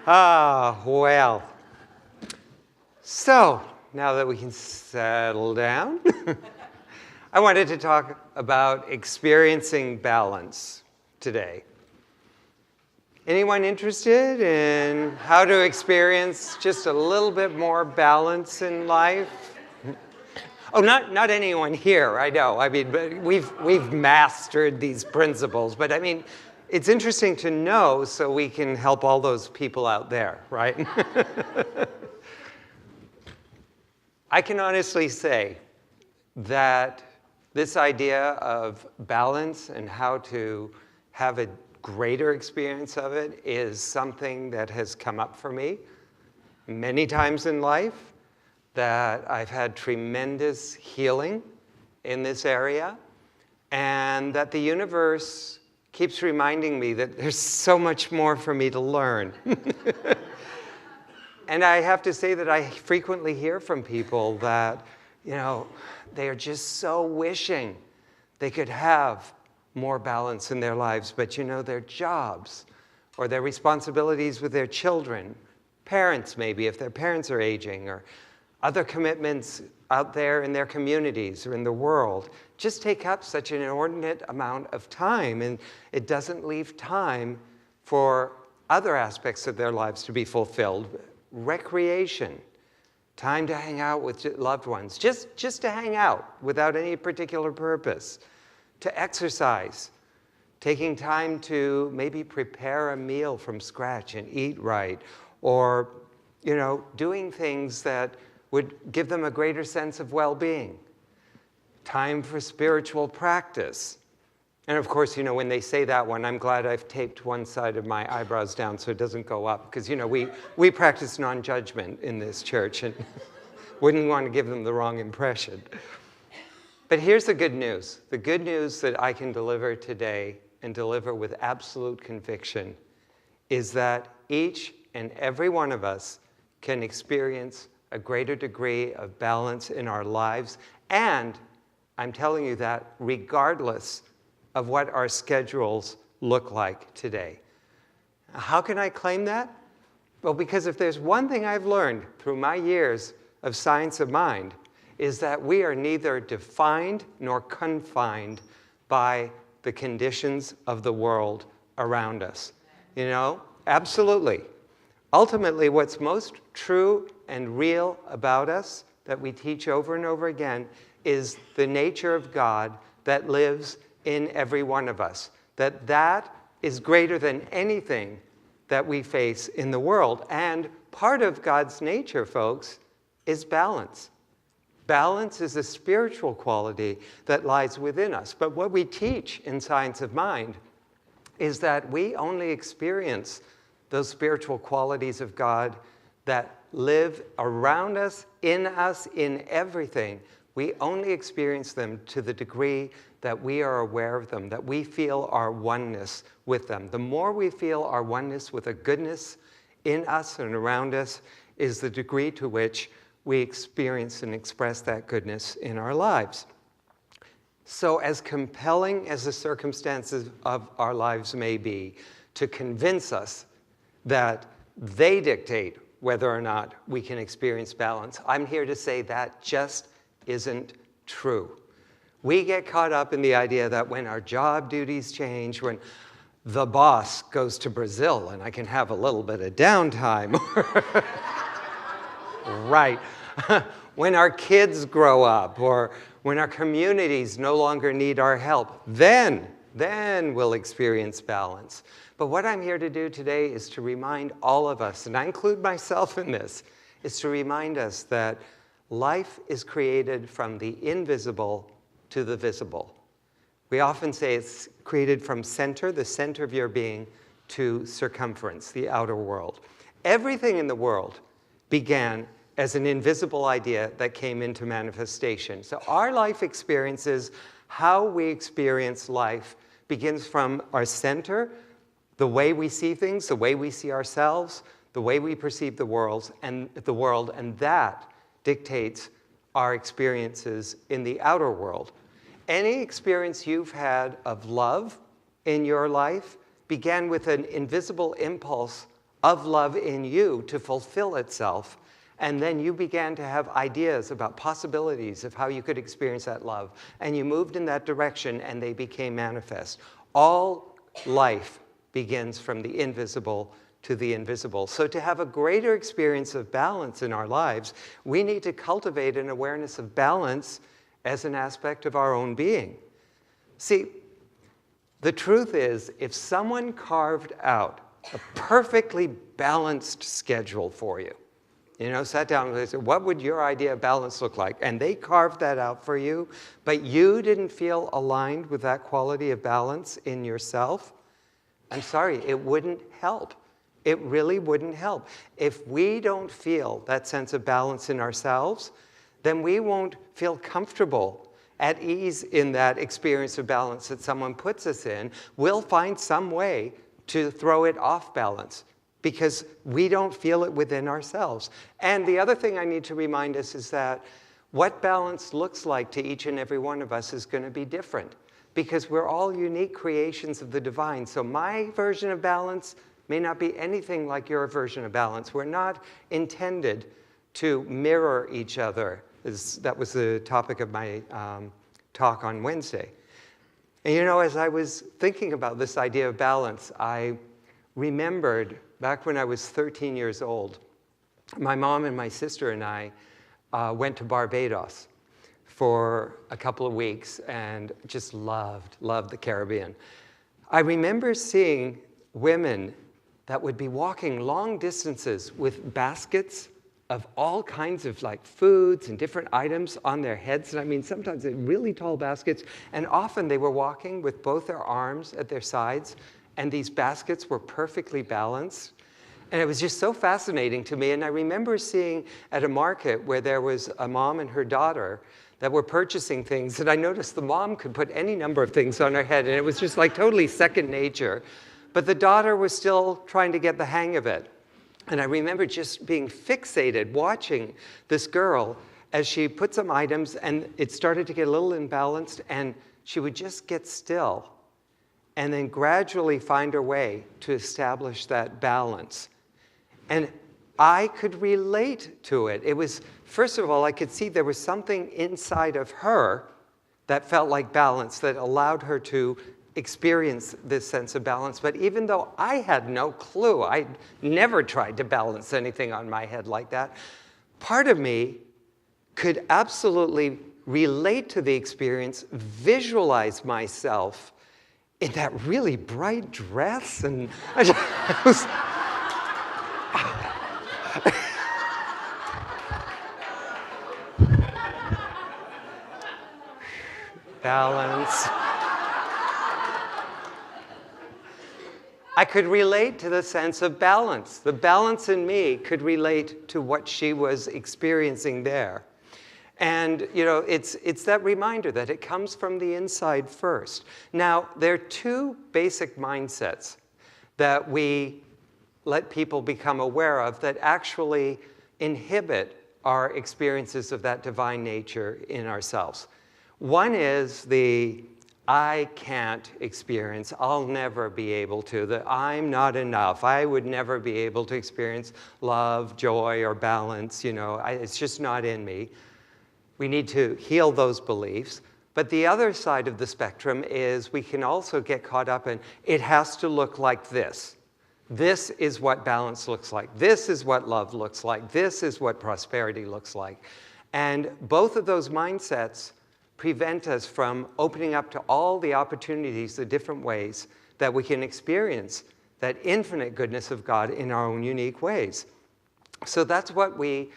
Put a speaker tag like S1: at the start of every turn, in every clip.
S1: Well. So, now that we can settle down, I wanted to talk about experiencing balance today. Anyone interested in how to experience just a little bit more balance in life? Oh, not anyone here, I know. I mean, but we've mastered these principles. But I mean, it's interesting to know so we can help all those people out there, right? I can honestly say that this idea of balance and how to have a greater experience of it is something that has come up for me many times in life, that I've had tremendous healing in this area, and that the universe keeps reminding me that there's so much more for me to learn. And I have to say that I frequently hear from people that, they are just so wishing they could have more balance in their lives, but their jobs or their responsibilities with their children, parents maybe, if their parents are aging, or other commitments out there in their communities or in the world, just take up such an inordinate amount of time, and it doesn't leave time for other aspects of their lives to be fulfilled. Recreation, time to hang out with loved ones, just to hang out without any particular purpose, to exercise, taking time to maybe prepare a meal from scratch and eat right, or doing things that would give them a greater sense of well-being, time for spiritual practice. And of course, when they say that one, I'm glad I've taped one side of my eyebrows down so it doesn't go up, because we practice non-judgment in this church and wouldn't want to give them the wrong impression. But here's the good news. The good news that I can deliver today, and deliver with absolute conviction, is that each and every one of us can experience a greater degree of balance in our lives, and I'm telling you that regardless of what our schedules look like today. How can I claim that? Well, because if there's one thing I've learned through my years of science of mind, is that we are neither defined nor confined by the conditions of the world around us. Absolutely. Ultimately, what's most true and real about us that we teach over and over again is the nature of God that lives in every one of us. That is greater than anything that we face in the world. And part of God's nature, folks, is balance. Balance is a spiritual quality that lies within us. But what we teach in Science of Mind is that we only experience those spiritual qualities of God that live around us, in everything. We only experience them to the degree that we are aware of them, that we feel our oneness with them. The more we feel our oneness with a goodness in us and around us is the degree to which we experience and express that goodness in our lives. So as compelling as the circumstances of our lives may be to convince us that they dictate whether or not we can experience balance, I'm here to say that just isn't true. We get caught up in the idea that when our job duties change, when the boss goes to Brazil and I can have a little bit of downtime, right, when our kids grow up, or when our communities no longer need our help, then we'll experience balance. But what I'm here to do today is to remind all of us, and I include myself in this, is to remind us that life is created from the invisible to the visible. We often say it's created from the center of your being, to circumference, the outer world. Everything in the world began as an invisible idea that came into manifestation. So our life experiences, how we experience life, begins from our center, the way we see things, the way we see ourselves, the way we perceive the world, and that dictates our experiences in the outer world. Any experience you've had of love in your life began with an invisible impulse of love in you to fulfill itself. And then you began to have ideas about possibilities of how you could experience that love. And you moved in that direction, and they became manifest. All life begins from the invisible to the invisible. So to have a greater experience of balance in our lives, we need to cultivate an awareness of balance as an aspect of our own being. See, the truth is, if someone carved out a perfectly balanced schedule for you, sat down and they said, what would your idea of balance look like? And they carved that out for you, but you didn't feel aligned with that quality of balance in yourself, I'm sorry, it wouldn't help. It really wouldn't help. If we don't feel that sense of balance in ourselves, then we won't feel comfortable at ease in that experience of balance that someone puts us in. We'll find some way to throw it off balance because we don't feel it within ourselves. And the other thing I need to remind us is that what balance looks like to each and every one of us is going to be different because we're all unique creations of the divine. So my version of balance may not be anything like your version of balance. We're not intended to mirror each other. That was the topic of my talk on Wednesday. And as I was thinking about this idea of balance, I remembered back when I was 13 years old, my mom and my sister and I went to Barbados for a couple of weeks and just loved the Caribbean. I remember seeing women that would be walking long distances with baskets of all kinds of foods and different items on their heads. And I mean, sometimes they're really tall baskets. And often they were walking with both their arms at their sides. And these baskets were perfectly balanced. And it was just so fascinating to me. And I remember seeing at a market where there was a mom and her daughter that were purchasing things. And I noticed the mom could put any number of things on her head. And it was just totally second nature. But the daughter was still trying to get the hang of it. And I remember just being fixated watching this girl as she put some items, and it started to get a little imbalanced, and she would just get still and then gradually find her way to establish that balance. And I could relate to it. It was, first of all, I could see there was something inside of her that felt like balance, that allowed her to experience this sense of balance. But even though I had no clue, I never tried to balance anything on my head like that, part of me could absolutely relate to the experience, visualize myself in that really bright dress, and I was balance. I could relate to the sense of balance. The balance in me could relate to what she was experiencing there. And, it's that reminder that it comes from the inside first. Now, there are two basic mindsets that we let people become aware of that actually inhibit our experiences of that divine nature in ourselves. One is the I can't experience, I'll never be able to, that I'm not enough, I would never be able to experience love, joy, or balance, it's just not in me. We need to heal those beliefs. But the other side of the spectrum is we can also get caught up in, it has to look like this. This is what balance looks like. This is what love looks like. This is what prosperity looks like. And both of those mindsets prevent us from opening up to all the opportunities, the different ways that we can experience that infinite goodness of God in our own unique ways. So that's what we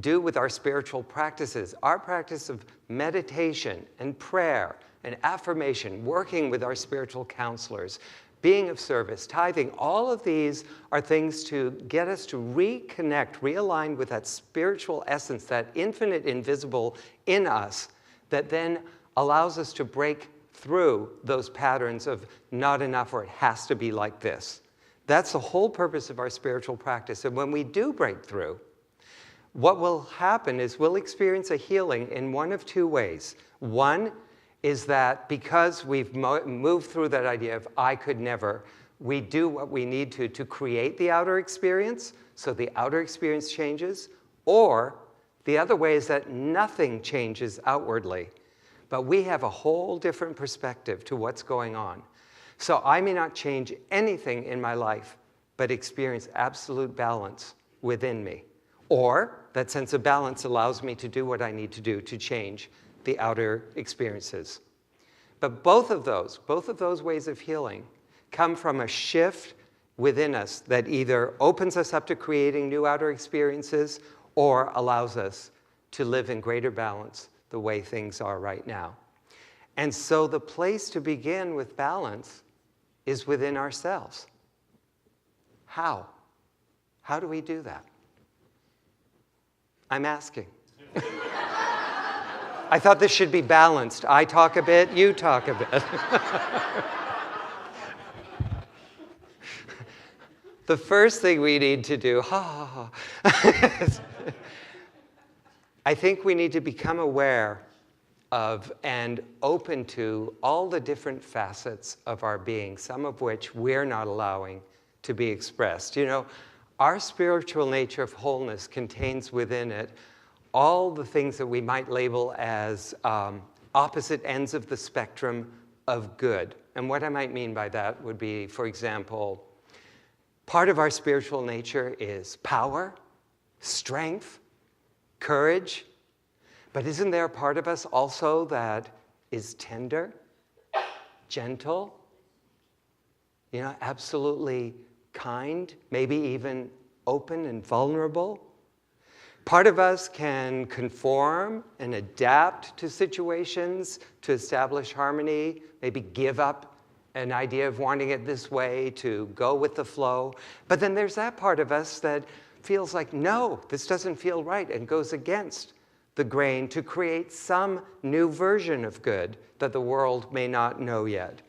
S1: do with our spiritual practices. Our practice of meditation and prayer and affirmation, working with our spiritual counselors, being of service, tithing, all of these are things to get us to reconnect, realign with that spiritual essence, that infinite invisible in us, that then allows us to break through those patterns of not enough or it has to be like this. That's the whole purpose of our spiritual practice. And when we do break through, what will happen is we'll experience a healing in one of two ways. One is that because we've moved through that idea of I could never, we do what we need to create the outer experience, so the outer experience changes, or the other way is that nothing changes outwardly, but we have a whole different perspective to what's going on. So I may not change anything in my life, but experience absolute balance within me. Or that sense of balance allows me to do what I need to do to change the outer experiences. But both of those ways of healing come from a shift within us that either opens us up to creating new outer experiences or allows us to live in greater balance the way things are right now. And so the place to begin with balance is within ourselves. How? How do we do that? I'm asking. I thought this should be balanced. I talk a bit, you talk a bit. The first thing we need to do, I think we need to become aware of and open to all the different facets of our being, some of which we're not allowing to be expressed. You know, our spiritual nature of wholeness contains within it all the things that we might label as opposite ends of the spectrum of good. And what I might mean by that would be, for example, part of our spiritual nature is power, strength, courage. But isn't there a part of us also that is tender, gentle, absolutely kind, maybe even open and vulnerable? Part of us can conform and adapt to situations to establish harmony, maybe give up an idea of wanting it this way to go with the flow. But then there's that part of us that feels like, no, this doesn't feel right, and goes against the grain to create some new version of good that the world may not know yet.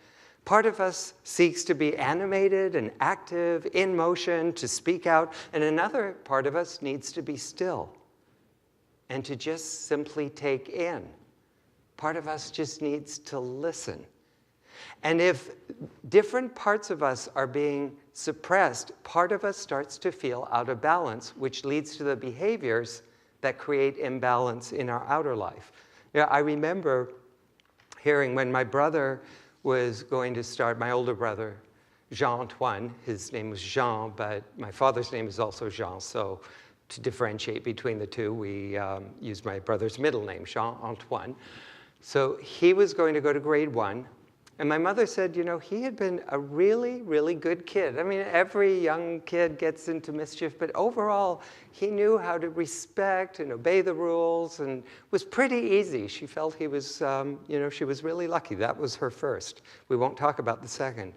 S1: Part of us seeks to be animated and active, in motion, to speak out, and another part of us needs to be still and to just simply take in. Part of us just needs to listen. And if different parts of us are being suppressed, part of us starts to feel out of balance, which leads to the behaviors that create imbalance in our outer life. I remember hearing when my brother was going to start, my older brother, Jean-Antoine, his name was Jean, but my father's name is also Jean, so to differentiate between the two, we used my brother's middle name, Jean-Antoine. So he was going to go to grade 1, and my mother said, he had been a really, really good kid. I mean, every young kid gets into mischief, but overall, he knew how to respect and obey the rules, and was pretty easy. She felt he was, she was really lucky. That was her first. We won't talk about the second.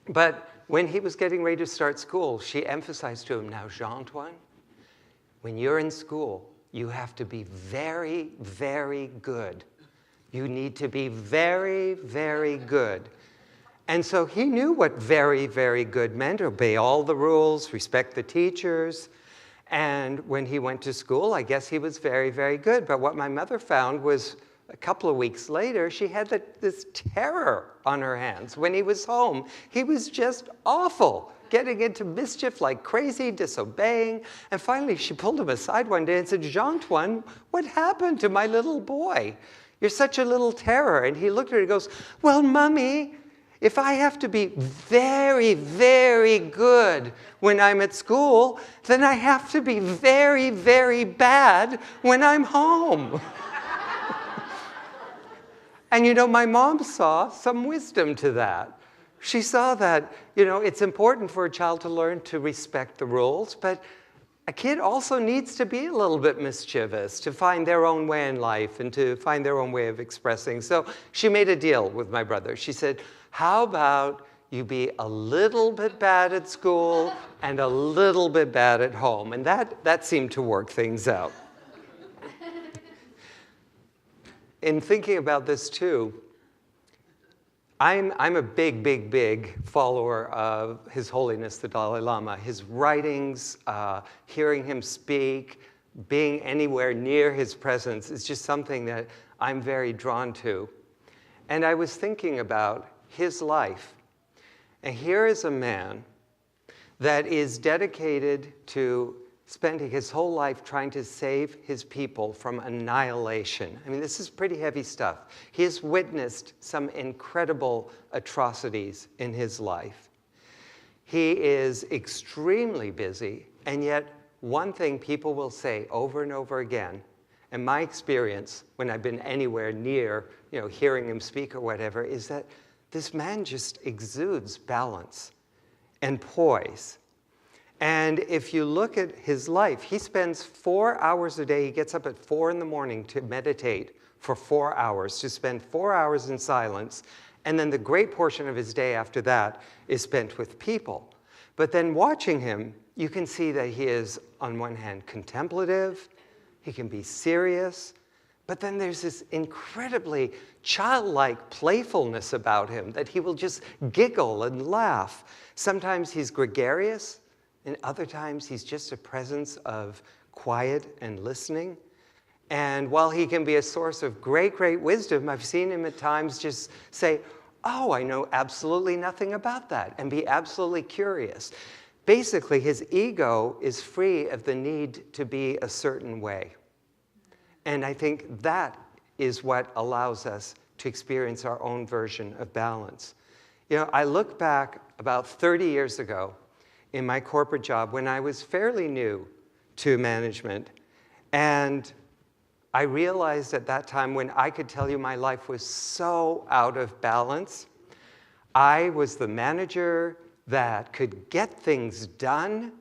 S1: But when he was getting ready to start school, she emphasized to him, now, Jean-Antoine, when you're in school, you have to be very, very good. You need to be very, very good. And so he knew what very, very good meant: obey all the rules, respect the teachers. And when he went to school, I guess he was very, very good. But what my mother found was a couple of weeks later, she had this terror on her hands. When he was home, he was just awful, getting into mischief like crazy, disobeying. And finally, she pulled him aside one day and said, Jean-Antoine, what happened to my little boy? You're such a little terror. And he looked at her and goes, well, Mommy, if I have to be very, very good when I'm at school, then I have to be very, very bad when I'm home. And my mom saw some wisdom to that. She saw that, it's important for a child to learn to respect the rules, but a kid also needs to be a little bit mischievous to find their own way in life and to find their own way of expressing. So she made a deal with my brother. She said, how about you be a little bit bad at school and a little bit bad at home? And that seemed to work things out. In thinking about this too, I'm a big, big, big follower of His Holiness the Dalai Lama. His writings, hearing him speak, being anywhere near his presence is just something that I'm very drawn to. And I was thinking about his life. And here is a man that is dedicated to spending his whole life trying to save his people from annihilation. I mean, this is pretty heavy stuff. He has witnessed some incredible atrocities in his life. He is extremely busy, and yet one thing people will say over and over again, and my experience when I've been anywhere near, hearing him speak or whatever, is that this man just exudes balance and poise. And if you look at his life, he spends 4 hours a day. He gets up at 4 in the morning to meditate for 4 hours, to spend 4 hours in silence. And then the great portion of his day after that is spent with people. But then watching him, you can see that he is, on one hand, contemplative. He can be serious. But then there's this incredibly childlike playfulness about him that he will just giggle and laugh. Sometimes he's gregarious. And other times, he's just a presence of quiet and listening. And while he can be a source of great, great wisdom, I've seen him at times just say, oh, I know absolutely nothing about that, and be absolutely curious. Basically, his ego is free of the need to be a certain way. And I think that is what allows us to experience our own version of balance. I look back about 30 years ago, in my corporate job when I was fairly new to management. And I realized at that time when I could tell you my life was so out of balance. I was the manager that could get things done,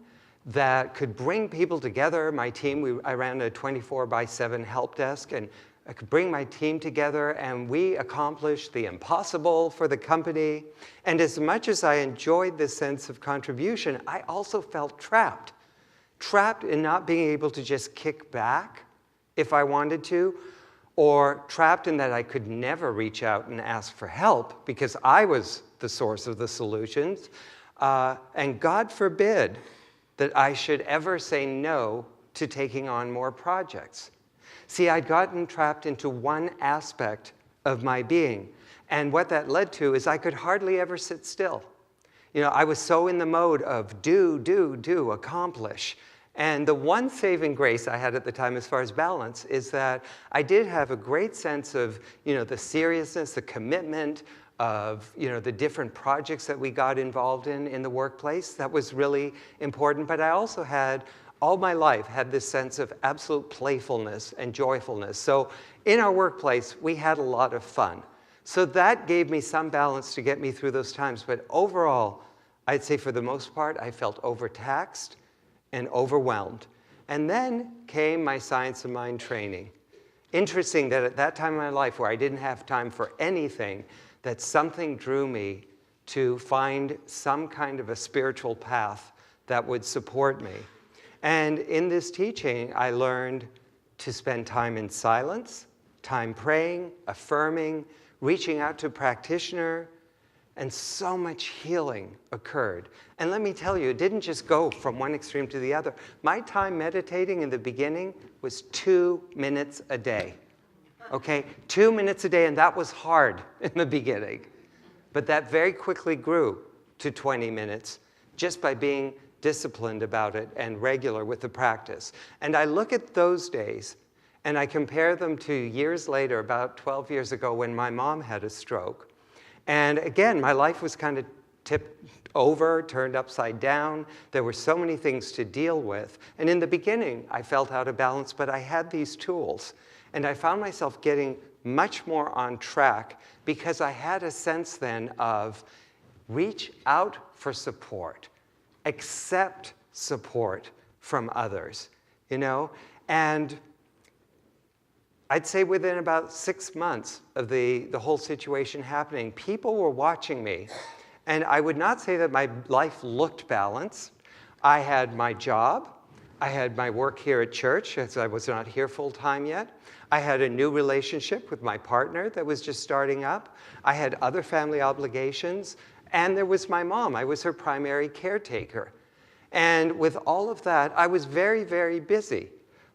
S1: that could bring people together. My team, I ran a 24/7 help desk, and I could bring my team together, and we accomplished the impossible for the company. And as much as I enjoyed this sense of contribution, I also felt trapped in not being able to just kick back if I wanted to, or trapped in that I could never reach out and ask for help because I was the source of the solutions. And God forbid that I should ever say no to taking on more projects. See, I'd gotten trapped into one aspect of my being. And what that led to is I could hardly ever sit still. I was so in the mode of do, accomplish. And the one saving grace I had at the time as far as balance is that I did have a great sense of, the seriousness, the commitment of, the different projects that we got involved in the workplace. That was really important. But I also had all my life had this sense of absolute playfulness and joyfulness. So in our workplace, we had a lot of fun. So that gave me some balance to get me through those times. But overall, I'd say for the most part, I felt overtaxed and overwhelmed. And then came my Science of Mind training. Interesting that at that time in my life where I didn't have time for anything, that something drew me to find some kind of a spiritual path that would support me. And in this teaching, I learned to spend time in silence, time praying, affirming, reaching out to a practitioner, and so much healing occurred. And let me tell you, it didn't just go from one extreme to the other. My time meditating in the beginning was 2 minutes a day. Okay, 2 minutes a day, and that was hard in the beginning. But that very quickly grew to 20 minutes just by being disciplined about it and regular with the practice. And I look at those days and I compare them to years later, about 12 years ago when my mom had a stroke. And again, my life was kind of tipped over, turned upside down. There were so many things to deal with. And in the beginning, I felt out of balance, but I had these tools. And I found myself getting much more on track because I had a sense then of reach out for support. Accept support from others, And I'd say within about 6 months of the whole situation happening, people were watching me. And I would not say that my life looked balanced. I had my job. I had my work here at church, as I was not here full time yet. I had a new relationship with my partner that was just starting up. I had other family obligations. And there was my mom. I was her primary caretaker. And with all of that, I was very, very busy.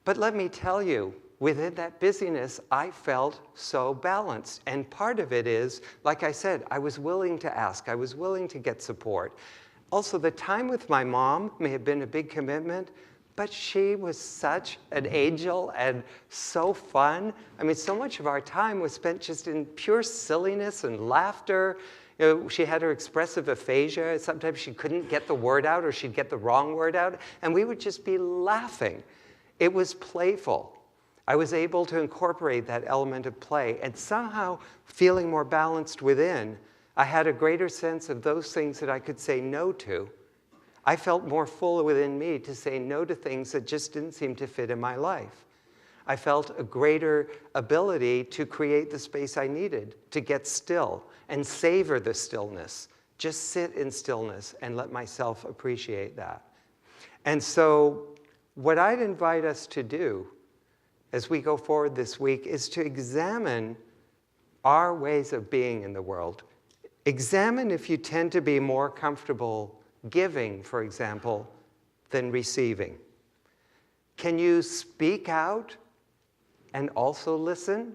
S1: But let me tell you, within that busyness, I felt so balanced. And part of it is, like I said, I was willing to ask. I was willing to get support. Also, the time with my mom may have been a big commitment, but she was such an angel and so fun. I mean, so much of our time was spent just in pure silliness and laughter. You know, she had her expressive aphasia. Sometimes she couldn't get the word out, or she'd get the wrong word out, and we would just be laughing. It was playful. I was able to incorporate that element of play, and somehow feeling more balanced within, I had a greater sense of those things that I could say no to. I felt more full within me to say no to things that just didn't seem to fit in my life. I felt a greater ability to create the space I needed to get still and savor the stillness. Just sit in stillness and let myself appreciate that. And so what I'd invite us to do as we go forward this week is to examine our ways of being in the world. Examine if you tend to be more comfortable giving, for example, than receiving. Can you speak out and also listen?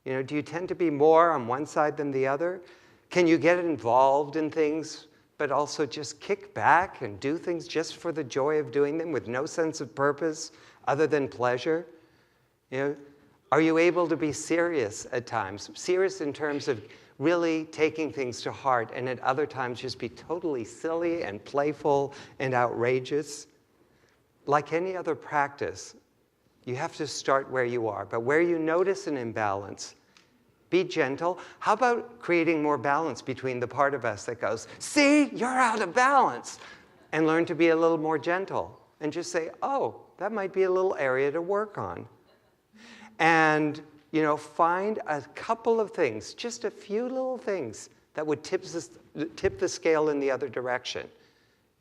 S1: You know, do you tend to be more on one side than the other? Can you get involved in things, but also just kick back and do things just for the joy of doing them with no sense of purpose other than pleasure? You know, are you able to be serious at times? Serious in terms of really taking things to heart, and at other times just be totally silly and playful and outrageous? Like any other practice, you have to start where you are. But where you notice an imbalance, be gentle. How about creating more balance between the part of us that goes, see, you're out of balance, and learn to be a little more gentle and just say, oh, that might be a little area to work on. And you know, find a couple of things, just a few little things that would tip the scale in the other direction.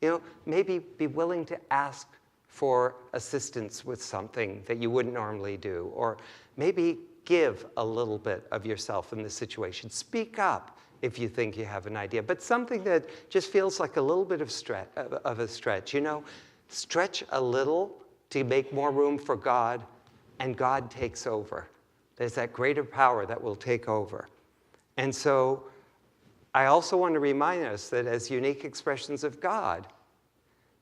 S1: You know, maybe be willing to ask for assistance with something that you wouldn't normally do, or maybe give a little bit of yourself in this situation. Speak up if you think you have an idea, but something that just feels like a little bit of a stretch. You know, stretch a little to make more room for God, and God takes over. There's that greater power that will take over. And so I also want to remind us that as unique expressions of God,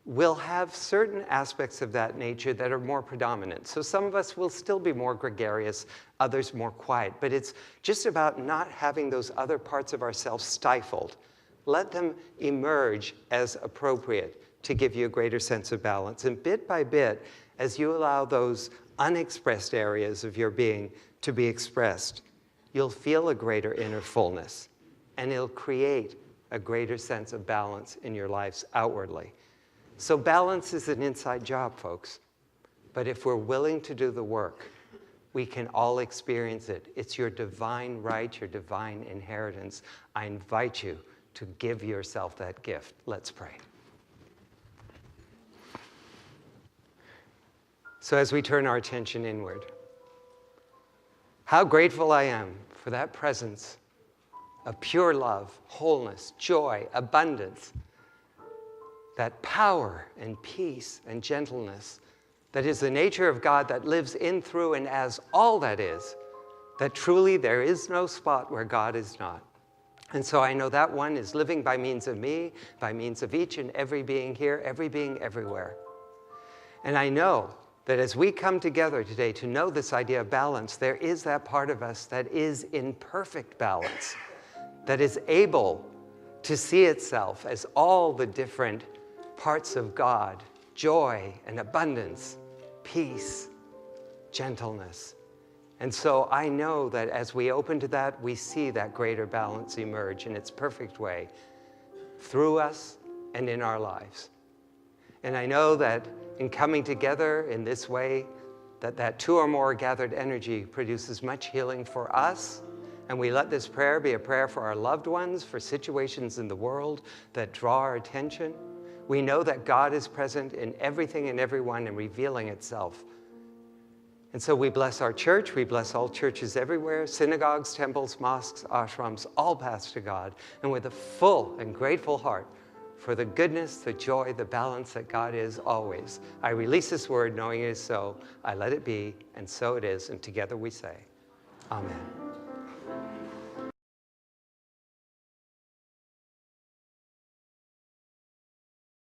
S1: we'll have certain aspects of that nature that are more predominant. So some of us will still be more gregarious, others more quiet. But it's just about not having those other parts of ourselves stifled. Let them emerge as appropriate to give you a greater sense of balance. And bit by bit, as you allow those unexpressed areas of your being to be expressed, you'll feel a greater inner fullness, and it'll create a greater sense of balance in your lives outwardly. So balance is an inside job, folks. But if we're willing to do the work, we can all experience it. It's your divine right, your divine inheritance. I invite you to give yourself that gift. Let's pray. So as we turn our attention inward, how grateful I am for that presence of pure love, wholeness, joy, abundance, that power and peace and gentleness that is the nature of God that lives in, through, and as all that is, that truly there is no spot where God is not. And so I know that one is living by means of me, by means of each and every being here, every being everywhere. And I know that as we come together today to know this idea of balance, there is that part of us that is in perfect balance, that is able to see itself as all the different parts of God, joy and abundance, peace, gentleness. And so I know that as we open to that, we see that greater balance emerge in its perfect way through us and in our lives. And I know that in coming together in this way, that two or more gathered energy produces much healing for us. And we let this prayer be a prayer for our loved ones, for situations in the world that draw our attention. We know that God is present in everything and everyone and revealing itself. And so we bless our church, we bless all churches everywhere, synagogues, temples, mosques, ashrams, all paths to God. And with a full and grateful heart, for the goodness, the joy, the balance that God is always. I release this word knowing it is so. I let it be, and so it is. And together we say, Amen.